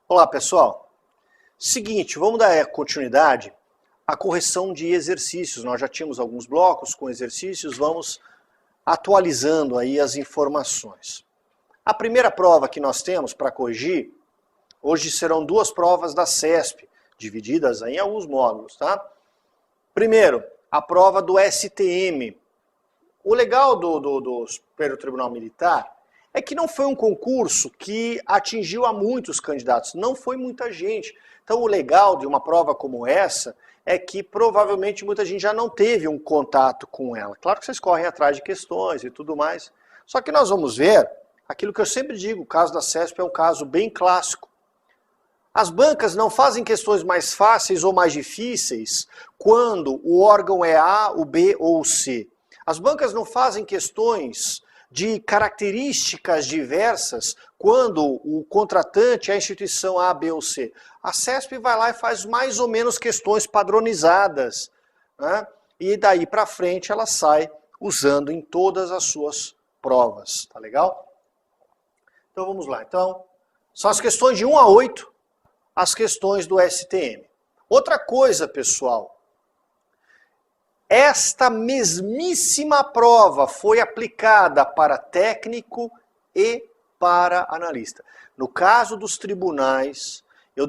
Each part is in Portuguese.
Olá pessoal, seguinte, vamos dar continuidade à correção de exercícios. Nós já tínhamos alguns blocos com exercícios, vamos atualizando aí as informações. A primeira prova que nós temos para corrigir, hoje serão duas provas da CESP, divididas em alguns módulos, tá? Primeiro, a prova do STM. O legal do Superior Tribunal Militar é que não foi um concurso que atingiu a muitos candidatos, não foi muita gente. Então o legal de uma prova como essa é que provavelmente muita gente já não teve um contato com ela. Claro que vocês correm atrás de questões e tudo mais, só que nós vamos ver aquilo que eu sempre digo, o caso da CESP é um caso bem clássico. As bancas não fazem questões mais fáceis ou mais difíceis quando o órgão é A, o B ou o C. As bancas não fazem questões de características diversas quando o contratante é a instituição A, B ou C. A CESP vai lá e faz mais ou menos questões padronizadas, né? E daí para frente ela sai usando em todas as suas provas, tá legal? Então vamos lá. Então, são as questões de 1 a 8, as questões do STM. Outra coisa, pessoal, esta mesmíssima prova foi aplicada para técnico e para analista. No caso dos tribunais, eu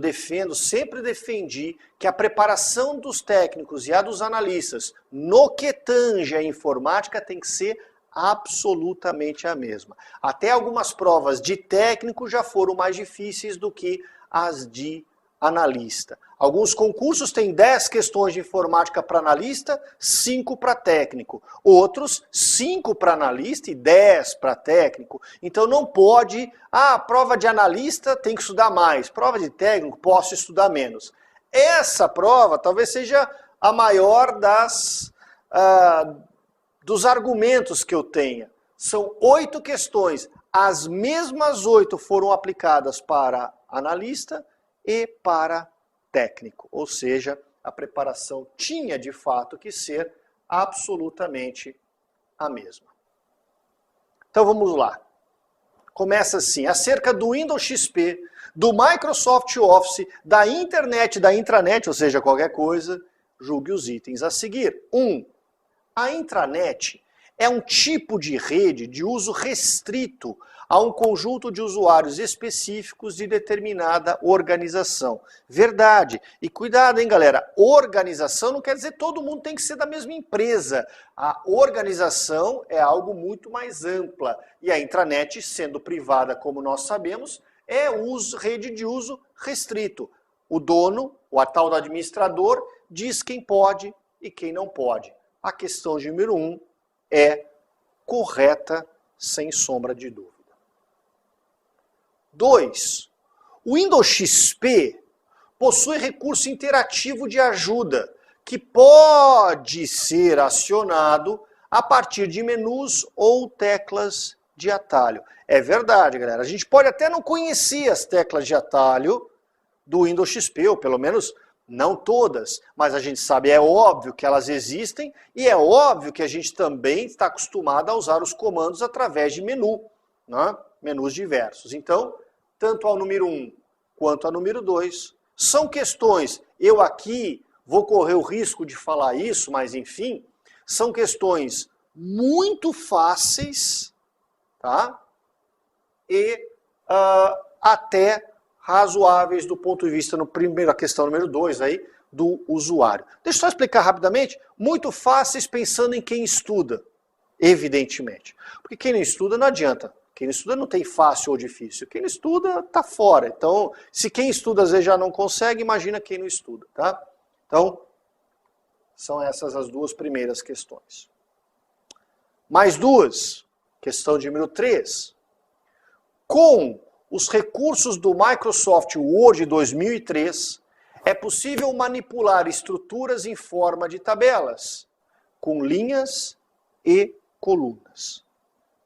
sempre defendi que a preparação dos técnicos e a dos analistas no que tange a informática tem que ser absolutamente a mesma. Até algumas provas de técnico já foram mais difíceis do que as de analista. Alguns concursos têm 10 questões de informática para analista, 5 para técnico. Outros, 5 para analista e 10 para técnico. Então não pode, prova de analista tem que estudar mais, prova de técnico posso estudar menos. Essa prova talvez seja a maior dos argumentos que eu tenha. São 8 questões, as mesmas 8 foram aplicadas para analista e para técnico, ou seja, a preparação tinha de fato que ser absolutamente a mesma. Então vamos lá. Começa assim, acerca do Windows XP, do Microsoft Office, da internet, da intranet, ou seja, qualquer coisa, julgue os itens a seguir. 1. A intranet é um tipo de rede de uso restrito a um conjunto de usuários específicos de determinada organização. Verdade. E cuidado, hein, galera? Organização não quer dizer que todo mundo tem que ser da mesma empresa. A organização é algo muito mais ampla. E a intranet, sendo privada, como nós sabemos, é rede de uso restrito. O dono, o tal do administrador, diz quem pode e quem não pode. A questão de número 1 é correta, sem sombra de dúvida. 2. O Windows XP possui recurso interativo de ajuda, que pode ser acionado a partir de menus ou teclas de atalho. É verdade, galera. A gente pode até não conhecer as teclas de atalho do Windows XP, ou pelo menos não todas, mas a gente sabe, é óbvio que elas existem e é óbvio que a gente também está acostumado a usar os comandos através de menu, né? Menus diversos. Então, tanto ao número 1 quanto ao número 2 são questões, eu aqui vou correr o risco de falar isso, mas enfim, são questões muito fáceis, tá? E até razoáveis do ponto de vista, a questão número 2 aí, do usuário. Deixa eu só explicar rapidamente. Muito fáceis pensando em quem estuda, evidentemente. Porque quem não estuda não adianta. Quem não estuda não tem fácil ou difícil. Quem não estuda está fora. Então, se quem estuda às vezes já não consegue, imagina quem não estuda, tá? Então, são essas as duas primeiras questões. Mais duas. Questão de número 3. Com os recursos do Microsoft Word 2003, é possível manipular estruturas em forma de tabelas, com linhas e colunas.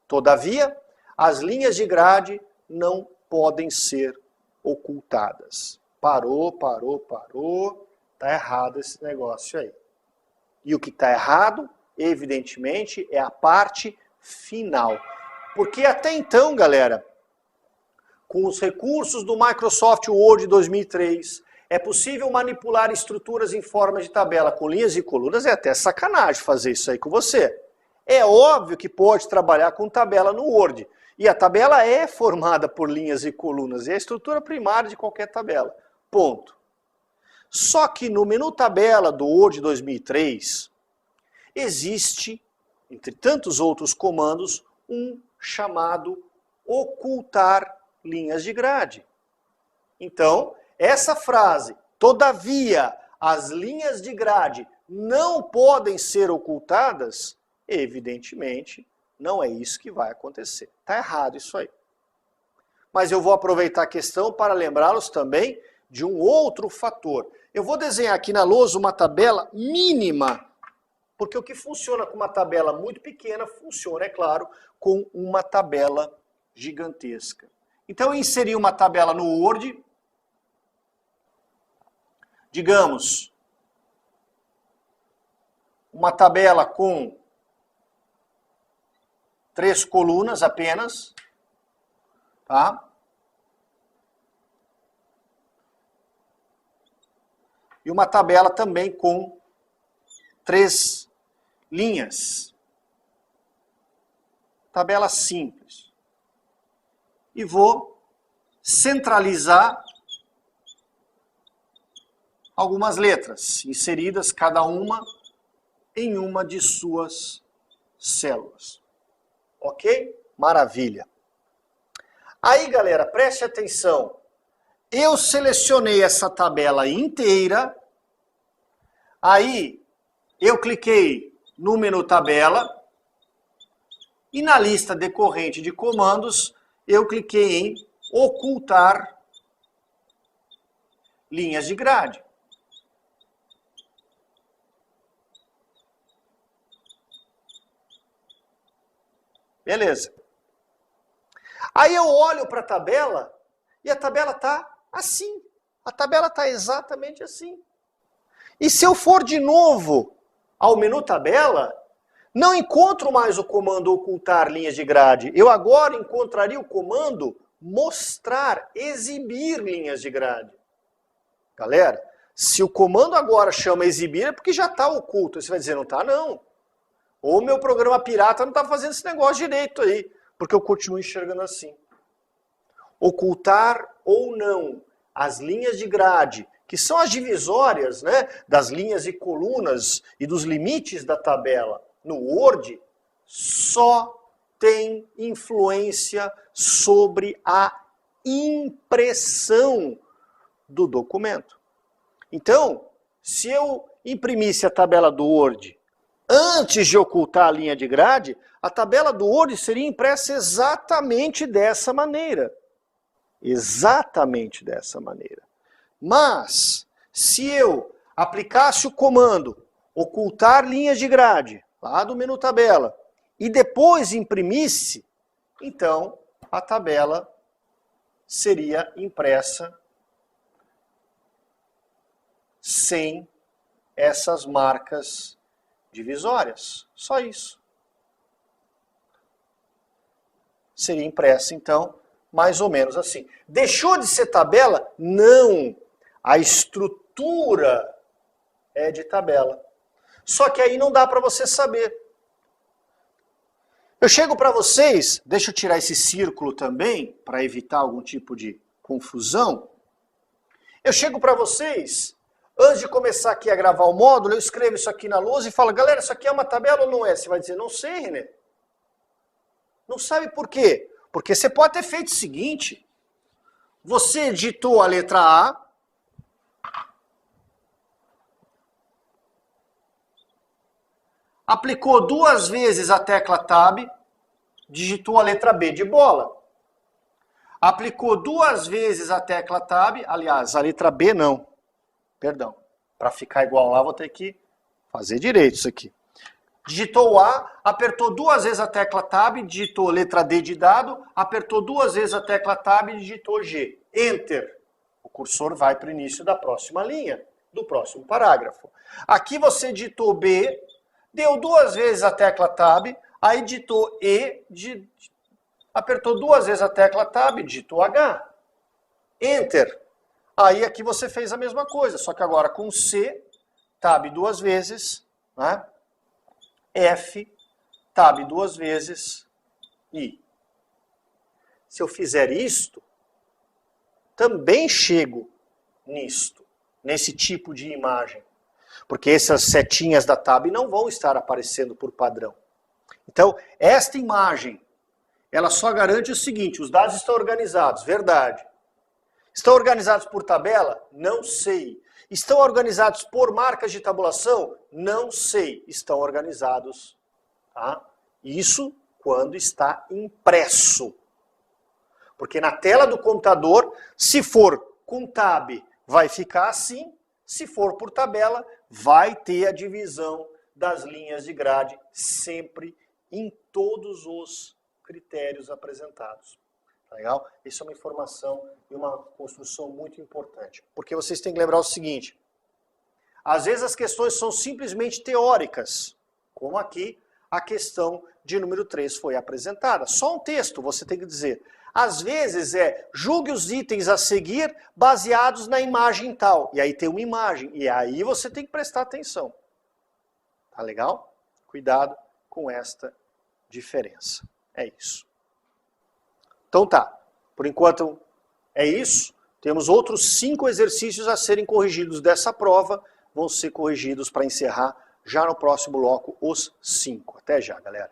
Todavia, as linhas de grade não podem ser ocultadas. Parou. Está errado esse negócio aí. E o que está errado, evidentemente, é a parte final. Porque até então, galera, Com os recursos do Microsoft Word 2003, é possível manipular estruturas em forma de tabela com linhas e colunas. É até sacanagem fazer isso aí com você. É óbvio que pode trabalhar com tabela no Word. E a tabela é formada por linhas e colunas. É a estrutura primária de qualquer tabela. Ponto. Só que no menu tabela do Word 2003, existe, entre tantos outros comandos, um chamado ocultar linhas de grade. Então, essa frase, todavia, as linhas de grade não podem ser ocultadas, evidentemente, não é isso que vai acontecer. Está errado isso aí. Mas eu vou aproveitar a questão para lembrá-los também de um outro fator. Eu vou desenhar aqui na lousa uma tabela mínima, porque o que funciona com uma tabela muito pequena, funciona, é claro, com uma tabela gigantesca. Então eu inseri uma tabela no Word, digamos, uma tabela com 3 colunas apenas, tá? E uma tabela também com 3 linhas. Tabela simples. E vou centralizar algumas letras, inseridas cada uma em uma de suas células. Ok? Maravilha. Aí, galera, preste atenção. Eu selecionei essa tabela inteira. Aí, eu cliquei no menu tabela. E na lista decorrente de comandos, eu cliquei em ocultar linhas de grade. Beleza. Aí eu olho para a tabela e a tabela está assim. A tabela está exatamente assim. E se eu for de novo ao menu tabela, não encontro mais o comando ocultar linhas de grade. Eu agora encontraria o comando mostrar, exibir linhas de grade. Galera, se o comando agora chama exibir é porque já está oculto. Você vai dizer, não está não. Ou meu programa pirata não está fazendo esse negócio direito aí, porque eu continuo enxergando assim. Ocultar ou não as linhas de grade, que são as divisórias, né, das linhas e colunas e dos limites da tabela no Word, só tem influência sobre a impressão do documento. Então, se eu imprimisse a tabela do Word antes de ocultar a linha de grade, a tabela do Word seria impressa exatamente dessa maneira. Exatamente dessa maneira. Mas, se eu aplicasse o comando ocultar linhas de grade, lá do menu tabela, e depois imprimisse, então a tabela seria impressa sem essas marcas divisórias. Só isso. Seria impressa, então, mais ou menos assim. Deixou de ser tabela? Não. A estrutura é de tabela. Só que aí não dá para você saber. Eu chego para vocês, deixa eu tirar esse círculo também, para evitar algum tipo de confusão. Eu chego para vocês, antes de começar aqui a gravar o módulo, eu escrevo isso aqui na lousa e falo, galera, isso aqui é uma tabela ou não é? Você vai dizer, não sei, René. Não sabe por quê? Porque você pode ter feito o seguinte, você digitou a letra A, aplicou 2 vezes a tecla Tab, digitou a letra B de bola. Aplicou 2 vezes a tecla Tab, aliás, a letra B não, perdão. Para ficar igual lá, vou ter que fazer direito isso aqui. Digitou A, apertou 2 vezes a tecla Tab, digitou letra D de dado, apertou 2 vezes a tecla Tab e digitou G. Enter. O cursor vai para o início da próxima linha, do próximo parágrafo. Aqui você digitou B, deu 2 vezes a tecla Tab, aí digitou E, Apertou 2 vezes a tecla Tab, digitou H. Enter. Aí aqui você fez a mesma coisa, só que agora com C, Tab 2 vezes, né? F, Tab 2 vezes, I. Se eu fizer isto, também chego nisto, nesse tipo de imagem. Porque essas setinhas da Tab não vão estar aparecendo por padrão. Então, esta imagem, ela só garante o seguinte, os dados estão organizados, verdade. Estão organizados por tabela? Não sei. Estão organizados por marcas de tabulação? Não sei. Estão organizados, tá? Isso quando está impresso. Porque na tela do computador, se for com tab, vai ficar assim. Se for por tabela, vai ter a divisão das linhas de grade sempre em todos os critérios apresentados. Tá legal? Isso é uma informação e uma construção muito importante. Porque vocês têm que lembrar o seguinte. Às vezes as questões são simplesmente teóricas. Como aqui a questão de número 3 foi apresentada. Só um texto você tem que dizer. Às vezes julgue os itens a seguir baseados na imagem tal. E aí tem uma imagem. E aí você tem que prestar atenção. Tá legal? Cuidado com esta diferença. É isso. Então tá. Por enquanto é isso. Temos outros 5 exercícios a serem corrigidos dessa prova. Vão ser corrigidos para encerrar já no próximo bloco os 5. Até já, galera.